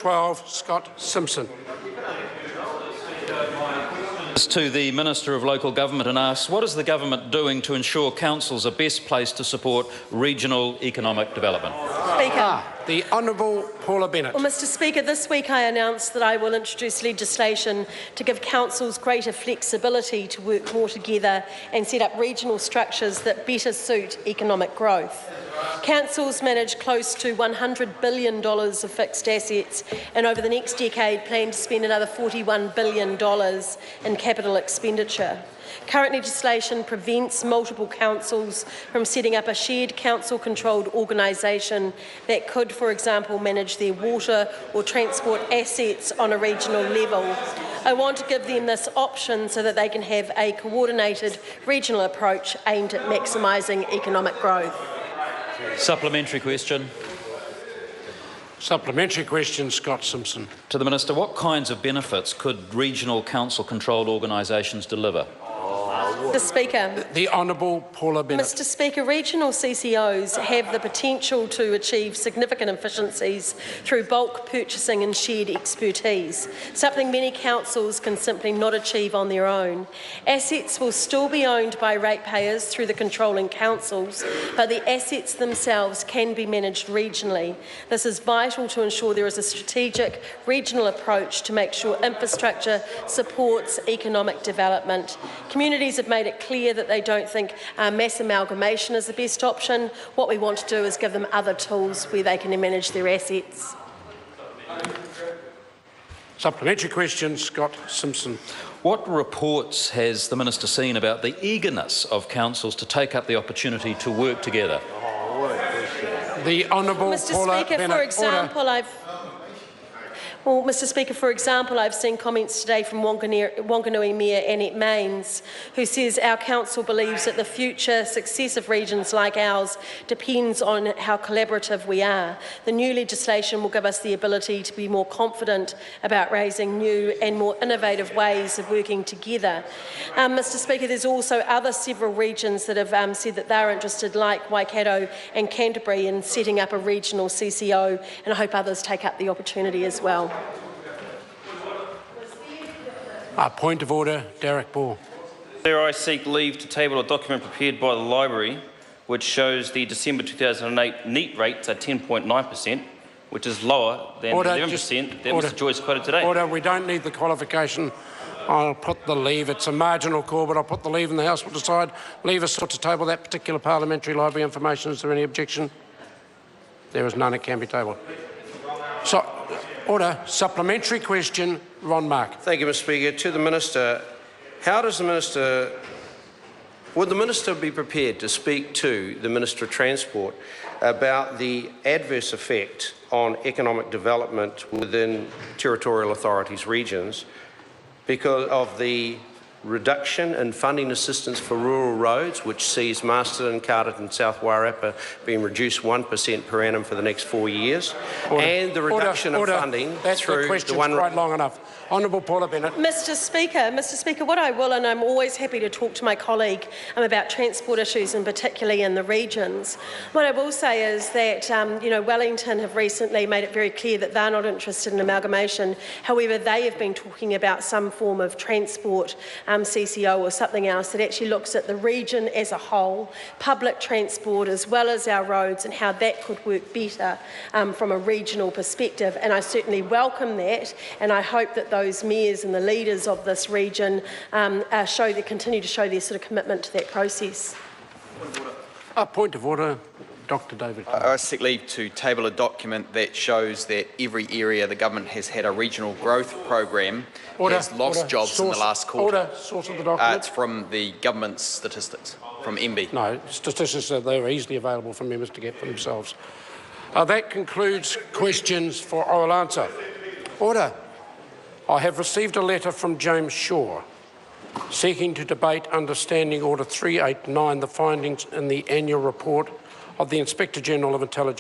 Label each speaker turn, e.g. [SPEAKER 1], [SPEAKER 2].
[SPEAKER 1] 12, Scott Simpson.
[SPEAKER 2] To the Minister of Local Government and asks, what is the government doing to ensure councils are best placed to support regional economic development?
[SPEAKER 3] Speaker.
[SPEAKER 1] The Honourable Paula Bennett.
[SPEAKER 3] Well, Mr Speaker, this week I announced that I will introduce legislation to give councils greater flexibility to work more together and set up regional structures that better suit economic growth. Councils manage close to $100 billion of fixed assets and over the next decade plan to spend another $41 billion in capital expenditure. Current legislation prevents multiple councils from setting up a shared council-controlled organisation that could, for example, manage their water or transport assets on a regional level. I want to give them this option so that they can have a coordinated regional approach aimed at maximising economic growth.
[SPEAKER 2] Supplementary question.
[SPEAKER 1] Supplementary question, Scott Simpson.
[SPEAKER 2] To the Minister, what kinds of benefits could regional council-controlled organisations deliver?
[SPEAKER 3] Mr Speaker.
[SPEAKER 1] The Honourable Paula Bennett.
[SPEAKER 3] Mr Speaker, regional CCOs have the potential to achieve significant efficiencies through bulk purchasing and shared expertise, something many councils can simply not achieve on their own. Assets will still be owned by ratepayers through the controlling councils, but the assets themselves can be managed regionally. This is vital to ensure there is a strategic regional approach to make sure infrastructure supports economic development. Communities have made it clear that they don't think mass amalgamation is the best option. What we want to do is give them other tools where they can manage their assets.
[SPEAKER 1] Supplementary question, Scott Simpson.
[SPEAKER 2] What reports has the Minister seen about the eagerness of councils to take up the opportunity to work together?
[SPEAKER 1] The Honourable Paula Bennett.
[SPEAKER 3] Mr Speaker, for example, I've seen comments today from Wanganui Mayor Annette Mains, who says our council believes that the future success of regions like ours depends on how collaborative we are. The new legislation will give us the ability to be more confident about raising new and more innovative ways of working together. Mr Speaker, there's also several regions that have said that they're interested, like Waikato and Canterbury, in setting up a regional CCO, and I hope others take up the opportunity as well.
[SPEAKER 1] Point of order, Derek Ball.
[SPEAKER 4] Sir, I seek leave to table a document prepared by the Library which shows the December 2008 NEAT rates are 10.9%, which is lower than the 11% that Mr Joyce quoted today.
[SPEAKER 1] Order, we don't need the qualification. I'll put the leave. It's a marginal call, but I'll put the leave and the House will decide. Leave us to table that particular parliamentary library information. Is there any objection? There is none. It can be tabled. So, order. Supplementary question, Ron Mark.
[SPEAKER 5] Thank you, Mr Speaker. To the Minister, would the Minister be prepared to speak to the Minister of Transport about the adverse effect on economic development within territorial authorities' regions because of the reduction in funding assistance for rural roads, which sees Masterton, Carterton and South Wairarapa being reduced 1% per annum for the next 4 years, and the reduction of funding through the one...
[SPEAKER 1] Quite long enough. Honourable Paula Bennett.
[SPEAKER 3] Mr Speaker, what I will, and I'm always happy to talk to my colleague about transport issues, and particularly in the regions. What I will say is that Wellington have recently made it very clear that they're not interested in amalgamation. However, they have been talking about some form of transport CCO or something else that actually looks at the region as a whole, public transport as well as our roads, and how that could work better from a regional perspective. And I certainly welcome that, and I hope that those mayors and the leaders of this region continue to show their sort of commitment to that process.
[SPEAKER 1] Point of order. Dr David.
[SPEAKER 6] I seek leave to table a document that shows that every area the government has had a regional growth program has lost jobs in the last quarter.
[SPEAKER 1] Source of the document.
[SPEAKER 6] It's from the government's statistics, from MB.
[SPEAKER 1] No, statistics are easily available for members to get for themselves. That concludes questions for oral answer. Order. I have received a letter from James Shaw seeking to debate under Standing Order 389 the findings in the annual report of the Inspector General of Intelligence